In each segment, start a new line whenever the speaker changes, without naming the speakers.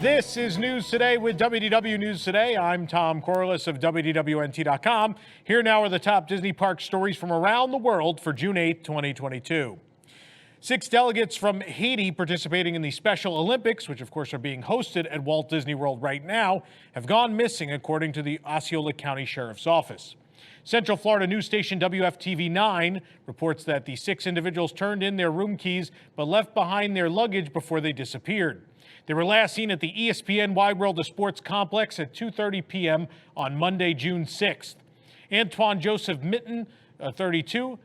This is News Today with WDW News Today. I'm Tom Corliss of WDWNT.com. Here now are the top Disney park stories from around the world for June 8, 2022. 6 delegates from Haiti participating in the Special Olympics, which of course are being hosted at Walt Disney World right now, have gone missing, according to the Osceola County Sheriff's Office. Central Florida news station WFTV-9 reports that the 6 individuals turned in their room keys but left behind their luggage before they disappeared. They were last seen at the ESPN Wide World of Sports complex at 2:30 p.m. on Monday, June 6th. Antoine Joseph Mitten, 32,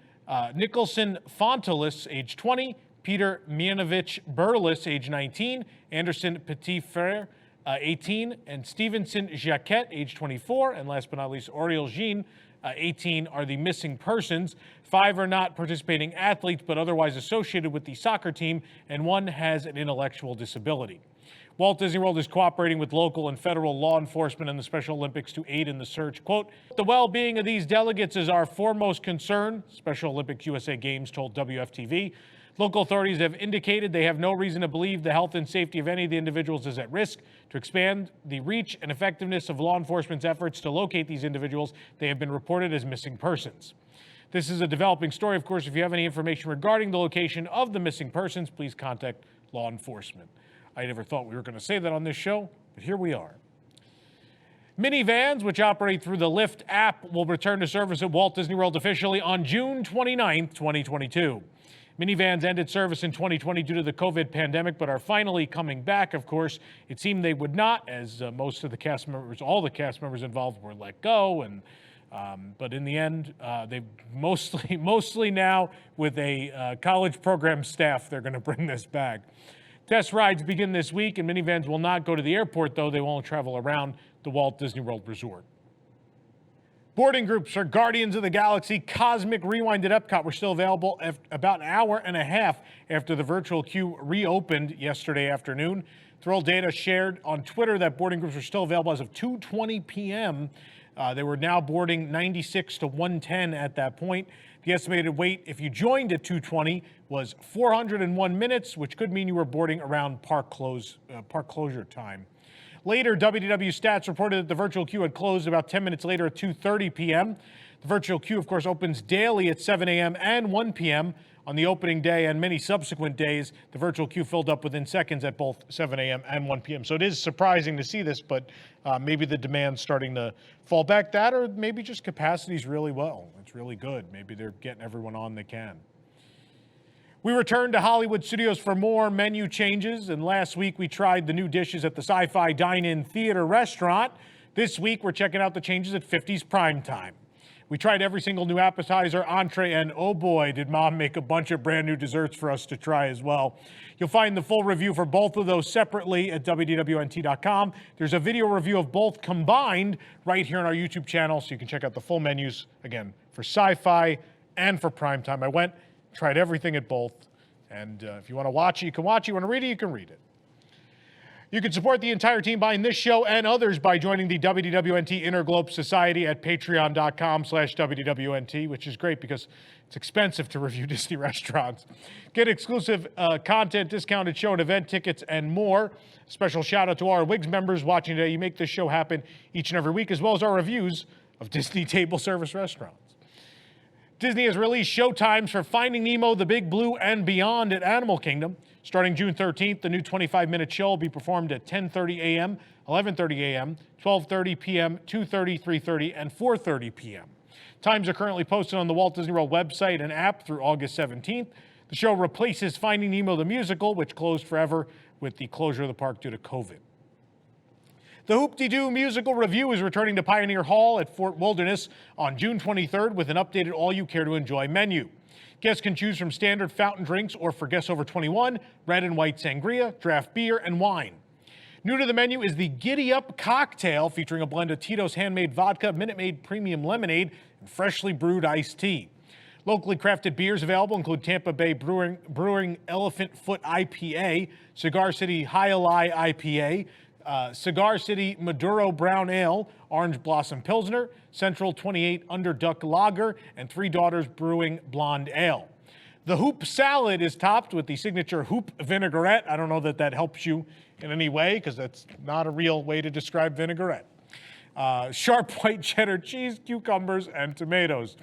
Nicholson Fontelis, age 20, Peter Mianovich Burles, age 19, Anderson Petitfrere, 18, and Stevenson Jacquet, age 24, and last but not least, Oriel Jean, 18, are the missing persons. 5 are not participating athletes, but otherwise associated with the soccer team, and 1 has an intellectual disability. Walt Disney World is cooperating with local and federal law enforcement and the Special Olympics to aid in the search. Quote, "The well-being of these delegates is our foremost concern," Special Olympics USA Games told WFTV. Local authorities have indicated they have no reason to believe the health and safety of any of the individuals is at risk. To expand the reach and effectiveness of law enforcement's efforts to locate these individuals, they have been reported as missing persons. This is a developing story. Of course, if you have any information regarding the location of the missing persons, please contact law enforcement. I never thought we were going to say that on this show, but here we are. Minnie Vans, which operate through the Lyft app, will return to service at Walt Disney World officially on June 29, 2022. Minnie Vans ended service in 2020 due to the COVID pandemic, but are finally coming back. Of course, it seemed they would not, as most of the cast members, all the cast members involved, were let go. But in the end, they've mostly now with a college program staff, they're going to bring this back. Test rides begin this week, and Minnie Vans will not go to the airport, though. They won't travel around the Walt Disney World Resort. Boarding groups for Guardians of the Galaxy Cosmic Rewind at Epcot were still available about an hour and a half after the virtual queue reopened yesterday afternoon. Thrill data shared on Twitter that boarding groups are still available as of 2:20 p.m. They were now boarding 96 to 110 at that point. The estimated wait, if you joined at 2:20, was 401 minutes, which could mean you were boarding around park closure time. Later, WDW Stats reported that the virtual queue had closed about 10 minutes later at 2:30 p.m. The virtual queue, of course, opens daily at 7 a.m. and 1 p.m. On the opening day and many subsequent days, the virtual queue filled up within seconds at both 7 a.m. and 1 p.m. So it is surprising to see this, but maybe the demand's starting to fall back. That, or maybe just capacity's really well. It's really good. Maybe they're getting everyone on they can. We returned to Hollywood Studios for more menu changes, and last week we tried the new dishes at the Sci-Fi Dine-In Theater restaurant. This week we're checking out the changes at 50's Primetime. We tried every single new appetizer, entree, and oh boy, did Mom make a bunch of brand new desserts for us to try as well. You'll find the full review for both of those separately at WDWNT.com. There's a video review of both combined right here on our YouTube channel, so you can check out the full menus, again, for Sci-Fi and for Primetime. I went, tried everything at both, and if you want to watch it, you can watch it. You want to read it, you can read it. You can support the entire team behind this show and others by joining the WDWNT Interglobe Society at patreon.com/WDWNT, which is great because it's expensive to review Disney restaurants. Get exclusive content, discounted show and event tickets, and more. Special shout out to our WIGS members watching today. You make this show happen each and every week, as well as our reviews of Disney table service restaurants. Disney has released showtimes for Finding Nemo, The Big Blue, and Beyond at Animal Kingdom. Starting June 13th, the new 25-minute show will be performed at 10:30 a.m., 11:30 a.m., 12:30 p.m., 2:30, 3:30, and 4:30 p.m. Times are currently posted on the Walt Disney World website and app through August 17th. The show replaces Finding Nemo, the musical, which closed forever with the closure of the park due to COVID. The Dee Doo Musical Review is returning to Pioneer Hall at Fort Wilderness on June 23rd with an updated all-you-care-to-enjoy menu. Guests can choose from standard fountain drinks or, for guests over 21, red and white sangria, draft beer, and wine. New to the menu is the Giddy Up cocktail, featuring a blend of Tito's handmade vodka, Minute Maid premium lemonade, and freshly brewed iced tea. Locally crafted beers available include Tampa Bay Brewing Elephant Foot IPA, Cigar City Hialeah IPA, Cigar City Maduro Brown Ale, Orange Blossom Pilsner, Central 28 Underduck Lager, and Three Daughters Brewing Blonde Ale. The Hoop salad is topped with the signature Hoop vinaigrette. I don't know that that helps you in any way because that's not a real way to describe vinaigrette. Sharp white cheddar cheese, cucumbers, and tomatoes.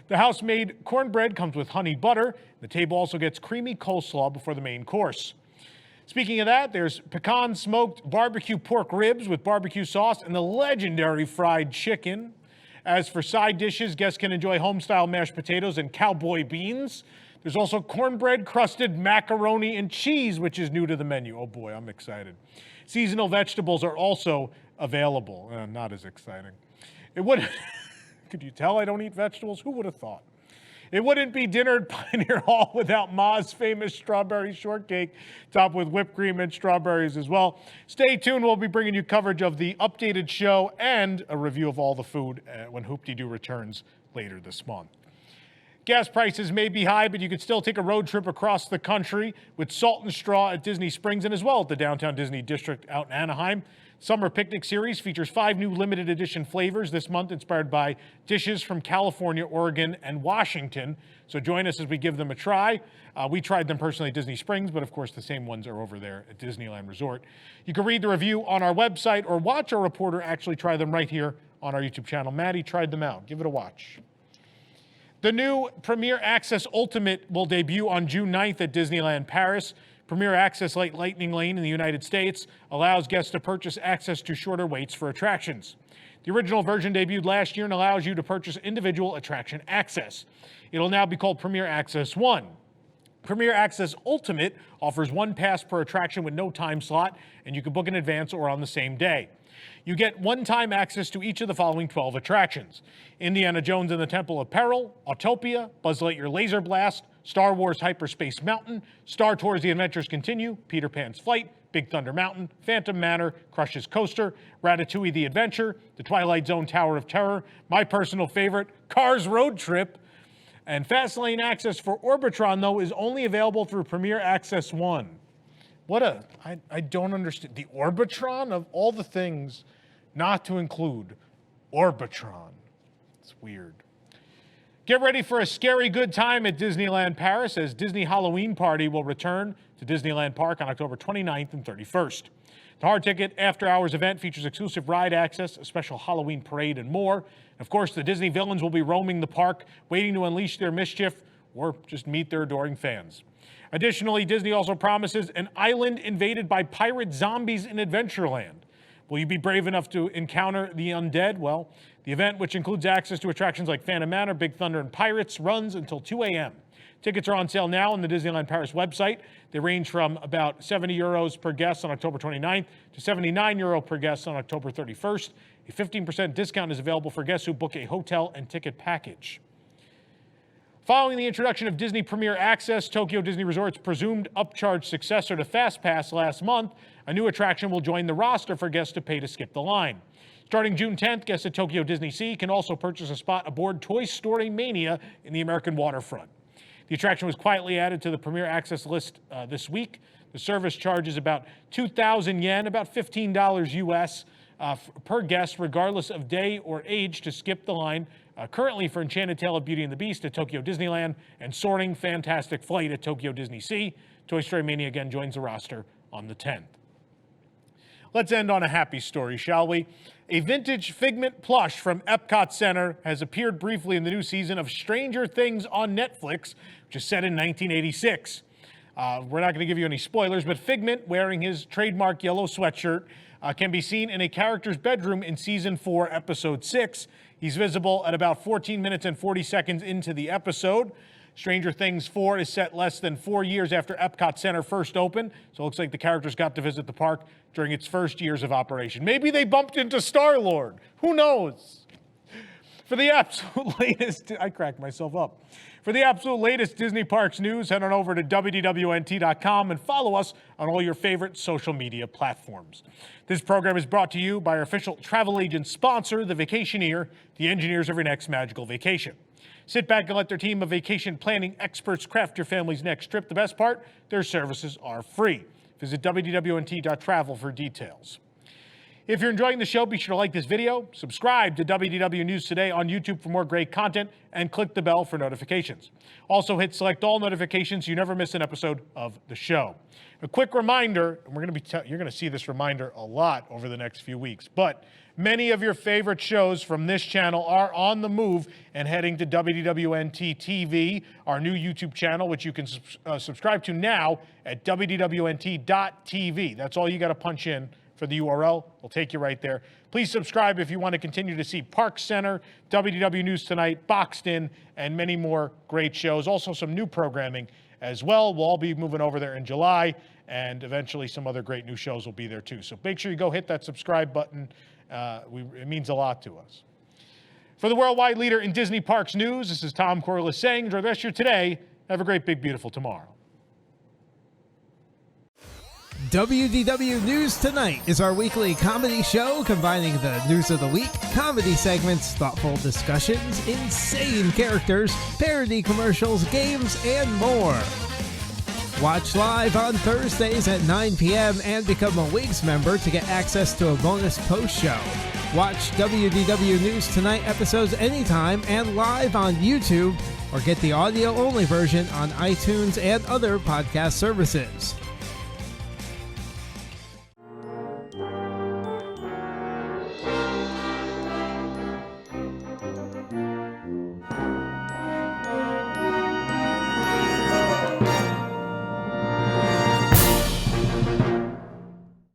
The house-made cornbread comes with honey butter. The table also gets creamy coleslaw before the main course. Speaking of that, there's pecan smoked barbecue pork ribs with barbecue sauce and the legendary fried chicken. As for side dishes, guests can enjoy home-style mashed potatoes and cowboy beans. There's also cornbread-crusted macaroni and cheese, which is new to the menu. Oh boy, I'm excited. Seasonal vegetables are also available. Not as exciting. It would. Could you tell I don't eat vegetables? Who would have thought? It wouldn't be dinner at Pioneer Hall without Ma's famous strawberry shortcake, topped with whipped cream and strawberries as well. Stay tuned. We'll be bringing you coverage of the updated show and a review of all the food when Whoop-De-Doo returns later this month. Gas prices may be high, but you can still take a road trip across the country with Salt and Straw at Disney Springs and as well at the Downtown Disney District out in Anaheim. Summer Picnic Series features 5 new limited edition flavors this month inspired by dishes from California, Oregon, and Washington. So join us as we give them a try. We tried them personally at Disney Springs, but of course the same ones are over there at Disneyland Resort. You can read the review on our website or watch our reporter actually try them right here on our YouTube channel. Maddie tried them out. Give it a watch. The new Premier Access Ultimate will debut on June 9th at Disneyland Paris. Premier Access Lightning Lane in the United States allows guests to purchase access to shorter waits for attractions. The original version debuted last year and allows you to purchase individual attraction access. It'll now be called Premier Access 1. Premier Access Ultimate offers 1 pass per attraction with no time slot, and you can book in advance or on the same day. You get one-time access to each of the following 12 attractions: Indiana Jones and the Temple of Peril, Autopia, Buzz Lightyear Laser Blast, Star Wars Hyperspace Mountain, Star Tours The Adventures Continue, Peter Pan's Flight, Big Thunder Mountain, Phantom Manor, Crush's Coaster, Ratatouille The Adventure, The Twilight Zone Tower of Terror, my personal favorite, Cars Road Trip, and Fast Lane access for Orbitron, though, is only available through Premier Access 1. I don't understand. The Orbitron, of all the things not to include, Orbitron. It's weird. Get ready for a scary good time at Disneyland Paris as Disney Halloween Party will return to Disneyland Park on October 29th and 31st. The hard ticket after-hours event features exclusive ride access, a special Halloween parade, and more. Of course, the Disney villains will be roaming the park, waiting to unleash their mischief or just meet their adoring fans. Additionally, Disney also promises an island invaded by pirate zombies in Adventureland. Will you be brave enough to encounter the undead? Well, the event, which includes access to attractions like Phantom Manor, Big Thunder, and Pirates, runs until 2 a.m. Tickets are on sale now on the Disneyland Paris website. They range from about €70 per guest on October 29th to €79 per guest on October 31st. A 15% discount is available for guests who book a hotel and ticket package. Following the introduction of Disney Premier Access, Tokyo Disney Resort's presumed upcharge successor to FastPass last month, a new attraction will join the roster for guests to pay to skip the line. Starting June 10th, guests at Tokyo Disney Sea can also purchase a spot aboard Toy Story Mania in the American waterfront. The attraction was quietly added to the Premier Access list this week. The service charges about 2,000 yen, about $15 US, per guest, regardless of day or age, to skip the line. Currently for Enchanted Tale of Beauty and the Beast at Tokyo Disneyland and Soaring Fantastic Flight at Tokyo Disney Sea. Toy Story Mania again joins the roster on the 10th. Let's end on a happy story, shall we? A vintage Figment plush from Epcot Center has appeared briefly in the new season of Stranger Things on Netflix, which is set in 1986. We're not going to give you any spoilers, but Figment, wearing his trademark yellow sweatshirt, can be seen in a character's bedroom in Season 4, Episode 6. He's visible at about 14 minutes and 40 seconds into the episode. Stranger Things 4 is set less than 4 years after Epcot Center first opened, so it looks like the characters got to visit the park during its first years of operation. Maybe they bumped into Star-Lord. Who knows? For the absolute latest, I cracked myself up. For the absolute latest Disney Parks news, head on over to WDWNT.com and follow us on all your favorite social media platforms. This program is brought to you by our official travel agent sponsor, The Vacationeer, the engineers of your next magical vacation. Sit back and let their team of vacation planning experts craft your family's next trip. The best part, their services are free. Visit WDWNT.travel for details. If you're enjoying the show, be sure to like this video, subscribe to WDW News Today on YouTube for more great content, and click the bell for notifications. Also, hit select all notifications so you never miss an episode of the show. A quick reminder, and you're going to see this reminder a lot over the next few weeks, but many of your favorite shows from this channel are on the move and heading to WDWNT TV, our new YouTube channel, which you can subscribe to now at WDWNT.tv. That's all you got to punch in for the URL. We'll take you right there. Please subscribe if you want to continue to see Park Center, WDW News Tonight, Boxed In, and many more great shows. Also some new programming as well. We'll all be moving over there in July, and eventually some other great new shows will be there too. So make sure you go hit that subscribe button. It means a lot to us. For the worldwide leader in Disney Parks news, this is Tom Corliss saying, enjoy the rest of your today. Have a great, big, beautiful tomorrow.
WDW News Tonight is our weekly comedy show combining the news of the week, comedy segments, thoughtful discussions, insane characters, parody commercials, games, and more. Watch live on Thursdays at 9 p.m. and become a Wigs member to get access to a bonus post show. Watch WDW News Tonight episodes anytime and live on YouTube, or get the audio-only version on iTunes and other podcast services.